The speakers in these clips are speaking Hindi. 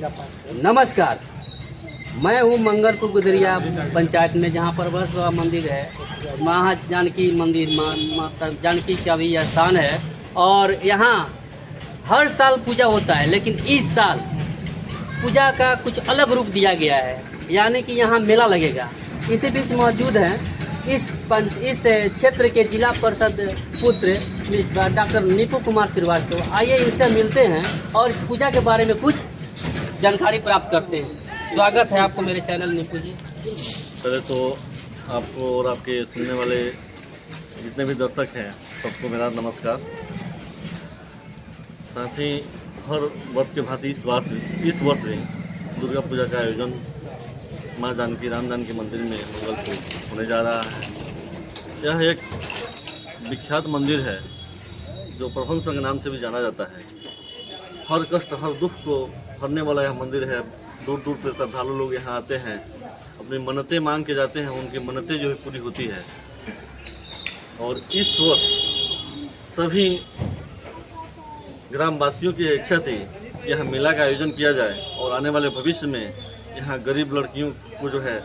नमस्कार, मैं हूँ मंगलपुर गुदरिया पंचायत में, जहाँ पर बरस बाबा मंदिर है, वहाँ जानकी मंदिर माता जानकी का भी स्थान है। और यहाँ हर साल पूजा होता है, लेकिन इस साल पूजा का कुछ अलग रूप दिया गया है, यानी कि यहाँ मेला लगेगा। इसी बीच मौजूद हैं इस क्षेत्र के जिला परिषद पुत्र डॉक्टर नीपू कुमार श्रीवास्तव। आइए इनसे मिलते हैं और इस पूजा के बारे में कुछ जानकारी प्राप्त करते हैं। स्वागत है आपको मेरे चैनल नीपू जी। पहले तो आपको और आपके सुनने वाले जितने भी दर्शक हैं सबको मेरा नमस्कार। साथ ही हर वर्ष के भांति इस वर्ष भी दुर्गा पूजा का आयोजन माँ जानकी राम जानकी मंदिर में मंगलपुर होने जा रहा है। यह एक विख्यात मंदिर है जो प्रभंस के नाम से भी जाना जाता है। हर कष्ट हर दुख को हरने वाला यह मंदिर है। दूर दूर से श्रद्धालु लोग यहाँ आते हैं, अपनी मन्नतें मांग के जाते हैं, उनकी मन्नतें जो है पूरी होती है। और इस वर्ष सभी ग्रामवासियों की इच्छा थी कि यहाँ मेला का आयोजन किया जाए और आने वाले भविष्य में यहाँ गरीब लड़कियों को जो है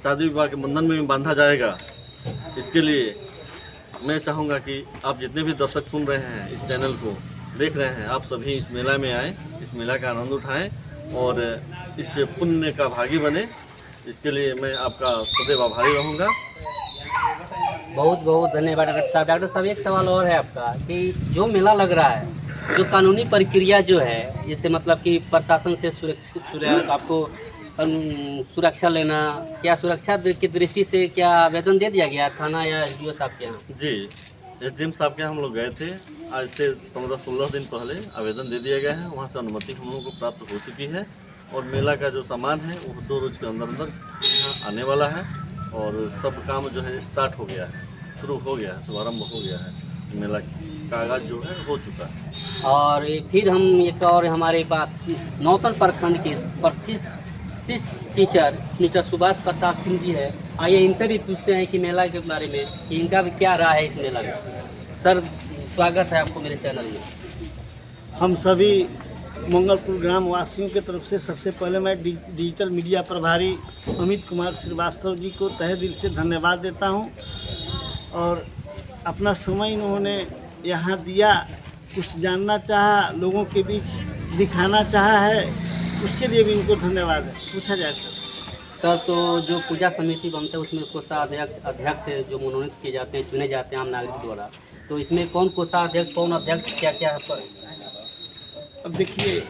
शादी विवाह के बंधन में भी बांधा जाएगा। इसके लिए मैं चाहूँगा कि आप जितने भी दर्शक सुन रहे हैं, इस चैनल को देख रहे हैं, आप सभी इस मेला में आएँ, इस मेला का आनंद उठाएं और इस पुण्य का भागी बने। इसके लिए मैं आपका सदैव आभारी रहूँगा। बहुत बहुत धन्यवाद डॉक्टर साहब। डॉक्टर साहब, एक सवाल और है आपका कि जो मेला लग रहा है, जो कानूनी प्रक्रिया जो है, जैसे मतलब कि प्रशासन से आपको सुरक्षा लेना, क्या सुरक्षा की दृष्टि से क्या आवेदन दे दिया गया थाना या एसडीओ साहब के यहाँ? जी, एसडीएम साहब के हम लोग गए थे। आज से 15-16 दिन पहले आवेदन दे दिया गया है। वहाँ से अनुमति हम लोगों को प्राप्त हो चुकी है और मेला का जो सामान है वो 2 रोज के अंदर यहाँ आने वाला है और सब काम जो है स्टार्ट हो गया है, शुरू हो गया है, शुभारम्भ हो गया है। मेला का आगाज जो है हो चुका है। और फिर हम एक और हमारे पास नौतन प्रखंड के प्रशिक्षित टीचर मिस्टर सुभाष प्रसाद सिंह जी है। आइए इनसे भी पूछते हैं कि मेला के बारे में, कि इनका भी क्या राय है इस मेला में। सर, स्वागत है आपको मेरे चैनल में। हम सभी मंगलपुर ग्राम वासियों की तरफ से सबसे पहले मैं डिजिटल मीडिया प्रभारी अमित कुमार श्रीवास्तव जी को तहे दिल से धन्यवाद देता हूं और अपना समय इन्होंने यहाँ दिया, कुछ जानना चाहा, लोगों के बीच दिखाना चाहा है, उसके लिए भी इनको धन्यवाद है। पूछा जाए सर, तो जो पूजा समिति बनता है उसमें कोषाध्यक्ष जो मनोनीत किए जाते हैं, चुने जाते हैं आम नागरिक द्वारा, तो इसमें कौन कोषाध्यक्ष, कौन अध्यक्ष, क्या क्या है? अब देखिए,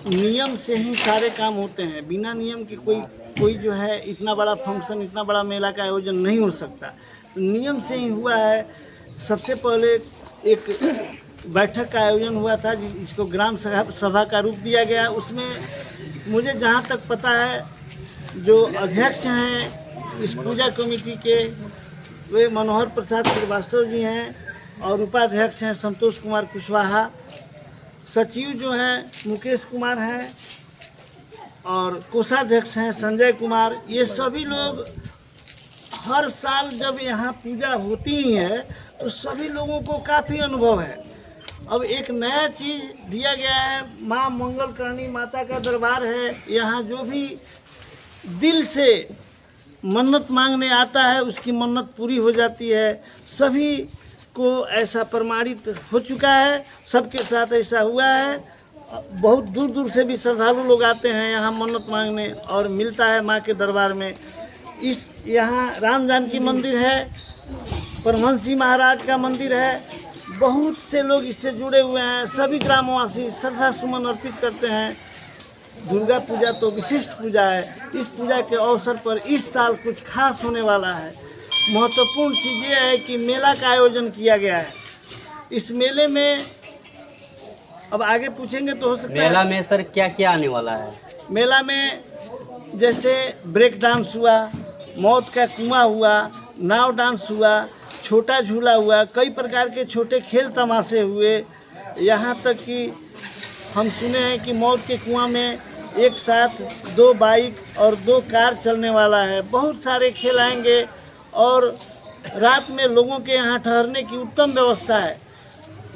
नियम से ही सारे काम होते हैं। बिना नियम के कोई जो है इतना बड़ा फंक्शन, इतना बड़ा मेला का आयोजन नहीं हो सकता। तो नियम से ही हुआ है। सबसे पहले एक बैठक का आयोजन हुआ था जिसको ग्राम सभा का रूप दिया गया। उसमें मुझे जहाँ तक पता है, जो अध्यक्ष हैं इस पूजा कमेटी के, वे मनोहर प्रसाद श्रीवास्तव जी हैं और उपाध्यक्ष हैं संतोष कुमार कुशवाहा। सचिव जो हैं मुकेश कुमार हैं और कोषाध्यक्ष हैं संजय कुमार। ये सभी लोग हर साल जब यहाँ पूजा होती ही है तो सभी लोगों को काफ़ी अनुभव है। अब एक नया चीज़ दिया गया है, माँ मंगल करणी माता का दरबार है। यहाँ जो भी दिल से मन्नत मांगने आता है उसकी मन्नत पूरी हो जाती है। सभी को ऐसा प्रमाणित हो चुका है, सबके साथ ऐसा हुआ है। बहुत दूर दूर से भी श्रद्धालु लोग आते हैं यहाँ मन्नत मांगने और मिलता है माँ के दरबार में। यहाँ राम जानकी मंदिर है, परमहंस जी महाराज का मंदिर है। बहुत से लोग इससे जुड़े हुए हैं। सभी ग्रामवासी श्रद्धा सुमन अर्पित करते हैं। दुर्गा पूजा तो विशिष्ट पूजा है। इस पूजा के अवसर पर इस साल कुछ खास होने वाला है। महत्वपूर्ण चीज़ ये है कि मेला का आयोजन किया गया है। इस मेले में अब आगे पूछेंगे तो हो सकता है। मेला में सर क्या क्या आने वाला है? मेला में जैसे ब्रेक डांस हुआ, मौत का कुआं हुआ, नाव डांस हुआ, छोटा झूला हुआ, कई प्रकार के छोटे खेल तमाशे हुए। यहाँ तक कि हम सुने हैं कि मौत के कुआं में एक साथ 2 बाइक और 2 कार चलने वाला है। बहुत सारे खेल आएंगे और रात में लोगों के यहाँ ठहरने की उत्तम व्यवस्था है।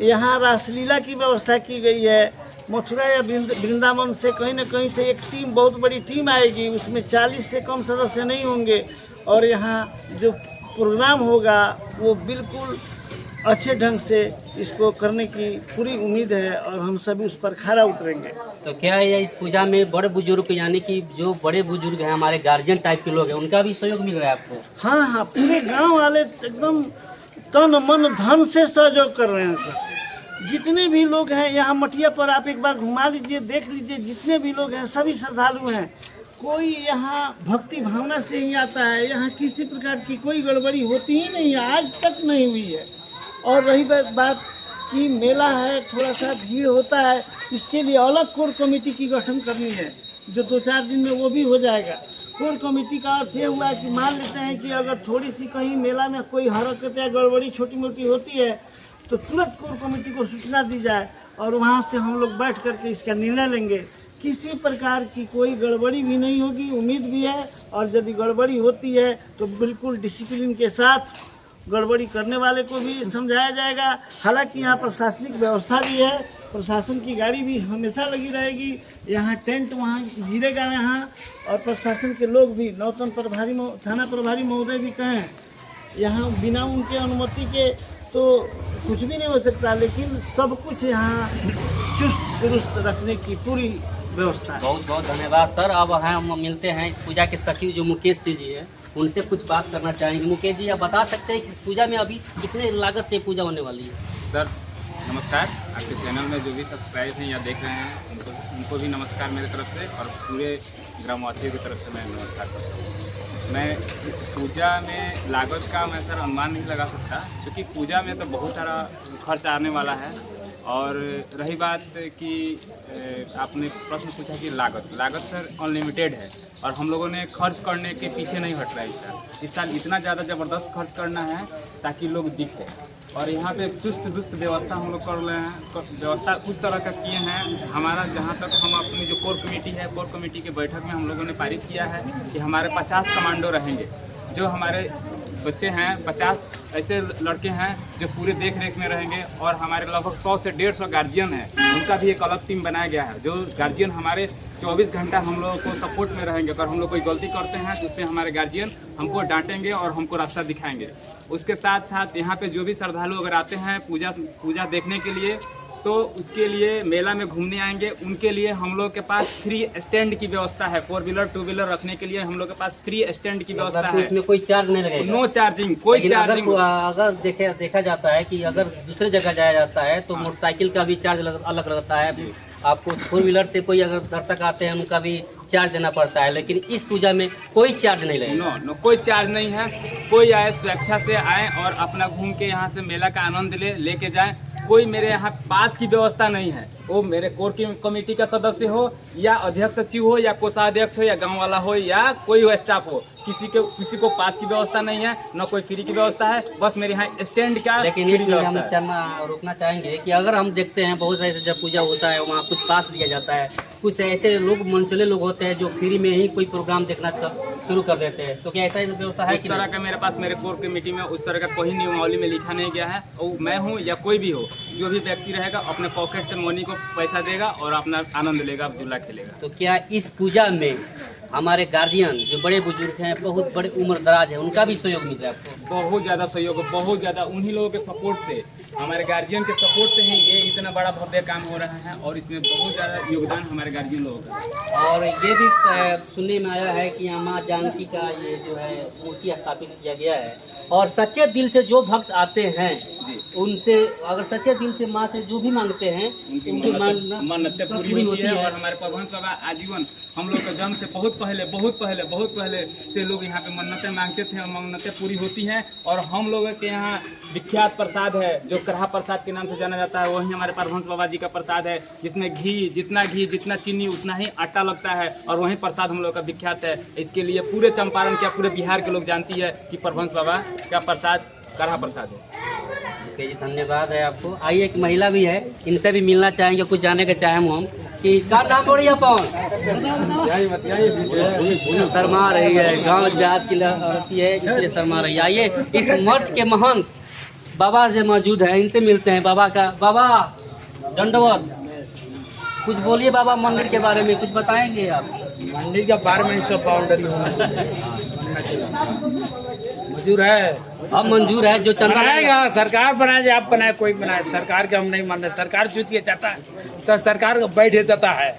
यहाँ रासलीला की व्यवस्था की गई है। मथुरा या वृंदावन से कहीं ना कहीं से एक टीम, बहुत बड़ी टीम आएगी, उसमें 40 से कम सदस्य नहीं होंगे और यहाँ जो प्रोग्राम होगा वो बिल्कुल अच्छे ढंग से इसको करने की पूरी उम्मीद है और हम सभी उस पर खरा उतरेंगे। तो क्या है इस पूजा में बड़े बुजुर्ग यानी कि जो बड़े बुजुर्ग हैं हमारे गार्जियन टाइप के लोग हैं उनका भी सहयोग मिल रहा है आपको? हाँ हाँ, पूरे गांव वाले एकदम तन मन धन से सहयोग कर रहे हैं सर। जितने भी लोग हैं यहाँ मटिया पर आप एक बार घुमा लीजिए, देख लीजिए, जितने भी लोग हैं सभी श्रद्धालु हैं। कोई यहाँ भक्ति भावना से ही आता है, यहाँ किसी प्रकार की कोई गड़बड़ी होती ही नहीं है, आज तक नहीं हुई है। और रही बात कि मेला है, थोड़ा सा भीड़ होता है, इसके लिए अलग कोर कमेटी की गठन करनी है, जो 2-4 दिन में वो भी हो जाएगा। कोर कमेटी का अर्थ ये हुआ कि मान लेते हैं कि अगर थोड़ी सी कहीं मेला में कोई हरकत या गड़बड़ी छोटी मोटी होती है तो तुरंत कोर कमेटी को सूचना दी जाए और वहाँ से हम लोग बैठ करके इसका निर्णय लेंगे। किसी प्रकार की कोई गड़बड़ी भी नहीं होगी, उम्मीद भी है। और यदि गड़बड़ी होती है तो बिल्कुल डिसिप्लिन के साथ गड़बड़ी करने वाले को भी समझाया जाएगा। हालांकि यहाँ प्रशासनिक व्यवस्था भी है, प्रशासन की गाड़ी भी हमेशा लगी रहेगी, यहाँ टेंट वहाँ गिरेगा यहाँ, और प्रशासन के लोग भी, नौतन प्रभारी थाना प्रभारी महोदय भी कहें, यहाँ बिना उनके अनुमति के तो कुछ भी नहीं हो सकता, लेकिन सब कुछ यहाँ चुस्त दुरुस्त रखने की पूरी व्यवस्था है। बहुत बहुत धन्यवाद सर। अब हम मिलते हैं इस पूजा के सचिव जो मुकेश सिंह जी है, उनसे कुछ बात करना चाहेंगे। मुकेश जी, आप बता सकते हैं कि इस पूजा में अभी कितने लागत से पूजा होने वाली है? सर नमस्कार, आपके चैनल में जो भी सब्सक्राइब हैं या देख रहे हैं उनको भी नमस्कार मेरी तरफ से, और पूरे ग्रामवासियों की तरफ से मैं नमस्कार करता हूँ। मैं इस पूजा में लागत का मैं सर अनुमान नहीं लगा सकता, क्योंकि पूजा में तो बहुत सारा खर्च आने वाला है। और रही बात कि आपने प्रश्न पूछा कि लागत सर अनलिमिटेड है, और हम लोगों ने खर्च करने के पीछे नहीं हट रहा है। इस साल इतना ज़्यादा ज़बरदस्त खर्च करना है ताकि लोग दिखे, और यहाँ पे चुस्त दुरुस्त व्यवस्था हम लोग कर रहे हैं। व्यवस्था उस तरह का किए हैं, हमारा जहाँ तक हम अपनी जो कोर कमेटी है, कोर कमेटी की बैठक में हम लोगों ने पारित किया है कि हमारे 50 कमांडो रहेंगे। जो हमारे बच्चे हैं, 50 ऐसे लड़के हैं जो पूरे देख रेख में रहेंगे, और हमारे लगभग 100 से 150 गार्जियन हैं, उनका भी एक अलग टीम बनाया गया है। जो गार्जियन हमारे 24 घंटा हम लोगों को सपोर्ट में रहेंगे। अगर हम लोग कोई गलती करते हैं तो उसमें हमारे गार्जियन हमको डांटेंगे और हमको रास्ता दिखाएंगे। उसके साथ साथ यहाँ पे जो भी श्रद्धालु अगर आते हैं पूजा देखने के लिए, तो उसके लिए मेला में घूमने आएंगे, उनके लिए हम लोग के पास फ्री स्टैंड की व्यवस्था है। 4 व्हीलर 2 व्हीलर रखने के लिए हम लोग के पास फ्री स्टैंड की व्यवस्था है। इसमें कोई चार्ज नहीं लगेगा? नो चार्जिंग, कोई चार्जिंग। अगर देखा जाता है कि अगर दूसरे जगह जाया जाता है तो मोटरसाइकिल का भी चार्ज अलग लगता है। आपको 4 व्हीलर से कोई अगर दर्शक आते हैं उनका भी चार्ज देना पड़ता है, लेकिन इस पूजा में कोई चार्ज नहीं लगेगा? नो, कोई चार्ज नहीं है। कोई आए, स्वेच्छा से आए और अपना घूम के यहाँ से मेला का आनंद लेके जाए। कोई मेरे यहाँ पास की व्यवस्था नहीं है। वो मेरे कोर की कमेटी का सदस्य हो, या अध्यक्ष सचिव हो, या कोषाध्यक्ष हो, या गांव वाला हो, या कोई स्टाफ हो, किसी को पास की व्यवस्था नहीं है, न कोई फ्री की व्यवस्था है। बस मेरे यहाँ स्टैंड का। लेकिन ये हम रोकना चाहेंगे कि अगर हम देखते हैं बहुत सारे जब पूजा होता है वहाँ कुछ पास दिया जाता है, कुछ ऐसे लोग मनचले लोग होते हैं जो फ्री में ही कोई प्रोग्राम देखना शुरू कर देते हैं, तो क्या ऐसा व्यवस्था है? इस तरह का मेरे पास, मेरे कोर कमेटी में उस तरह का कोई नियमावली में लिखा नहीं गया है। और मैं हूँ या कोई भी हो, जो भी व्यक्ति रहेगा अपने पॉकेट से मनी को पैसा देगा और अपना आनंद लेगा, झूला खेलेगा। तो क्या इस पूजा में हमारे गार्जियन जो बड़े बुजुर्ग हैं, बहुत बड़े उम्र दराज है, उनका भी सहयोग मिल रहा है आपको? बहुत ज़्यादा सहयोग, बहुत ज़्यादा। उन्हीं लोगों के सपोर्ट से, हमारे गार्जियन के सपोर्ट से ही ये इतना बड़ा भव्य काम हो रहा है, और इसमें बहुत ज़्यादा योगदान हमारे गार्जियन लोगों का। और ये भी सुनने में आया है कि यहाँ माँ जानकी का ये जो है मूर्ति स्थापित किया गया है, और सच्चे दिल से जो भक्त आते हैं उनसे, अगर सच्चे दिल से माँ से जो भी मांगते हैं उनकी मन्नतें पूरी होती है। और हमारे परमहंस बाबा आजीवन, हम लोग का जन्म से बहुत पहले से लोग यहाँ पे मन्नतें मांगते थे, और मन्नतें पूरी होती हैं। और हम लोगों के यहाँ विख्यात प्रसाद है जो कढ़ा प्रसाद के नाम से जाना जाता है, वही हमारे परमहंस बाबा जी का प्रसाद है, जिसमें जितना चीनी उतना ही आटा लगता है, और वही प्रसाद हम लोग का विख्यात है। इसके लिए पूरे चंपारण क्या पूरे बिहार के लोग जानती है कि परमहंस बाबा का प्रसाद कढ़ा प्रसाद है। ओके जी, धन्यवाद है आपको। आइए, एक महिला भी है, इनसे भी मिलना चाहेंगे, कुछ जाने के चाहें हम कि का नाम बोलिए अपन? शर्मा रही है, गांव देहात की लड़की है इसलिए शर्मा रही है। आइए, इस मठ के महंत बाबा से मौजूद है, इनसे मिलते हैं। बाबा दंडवत। कुछ बोलिए बाबा मंदिर के बारे में, कुछ बताएंगे आप? मंदिर के बारे में सब बाउंड्री होना चाहिए, मंजूर है, अब मंजूर है जो चंदा बनाएगा सरकार बनाए, आप बनाए कोई बनाए, सरकार के हम नहीं मानते, सरकार चुतिए चाहता है तो सरकार को बैठे जाता है।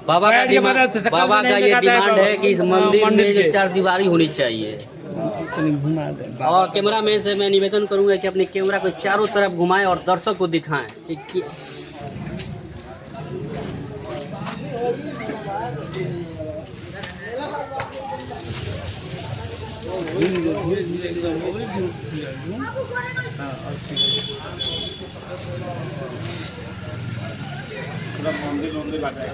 बाबा का बैठ के डिमांड, मदद से बाबा का नहीं ये दिखाता है डिमांड है कि इस मंदिर मंदिर में के। जो 4 दीवारी होनी चाहिए। घुमा दें और कैमरा मैन से मैं निवेदन करूंगा कि अपने कैमरा को चारों तरफ घुमाएं और दर्शक को दिखाएं कि पूरा मंदिर बात है।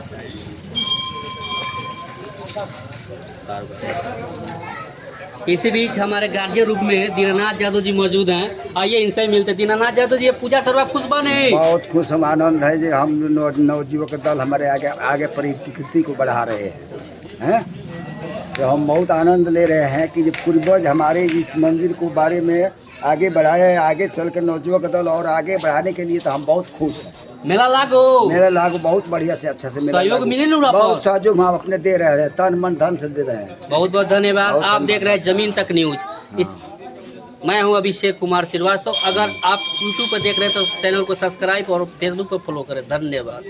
इसी बीच हमारे गार्जियन रूप में दीनानाथ यादव जी मौजूद हैं। आइए इनसे मिलते। दीनानाथ यादव जी, ये पूजा सर्वा खुश बने। बहुत खुश हम आनंद है जो हम नवयुवक दल हमारे आगे आगे प्रकृति को बढ़ा रहे हैं तो हम बहुत आनंद ले रहे हैं कि जो पूर्वज हमारे इस मंदिर को बारे में आगे बढ़ाए, आगे चल कर नवयुवक दल और आगे बढ़ाने के लिए तो हम बहुत खुश हैं। मेला लागो, मेरा लागू बहुत बढ़िया से अच्छा से मेरा सहयोग लागू। मिले ना आपको? बहुत सहयोग हम अपने दे रहे हैं, तन मन धन से दे रहे हैं। बहुत बहुत धन्यवाद। बहुत आप धन्यवाद। देख रहे हैं जमीन तक न्यूज। इस मैं हूं अभिषेक कुमार श्रीवास्तव। अगर आप यूट्यूब पर देख रहे हैं तो चैनल को सब्सक्राइब और फेसबुक पर फॉलो करें। धन्यवाद।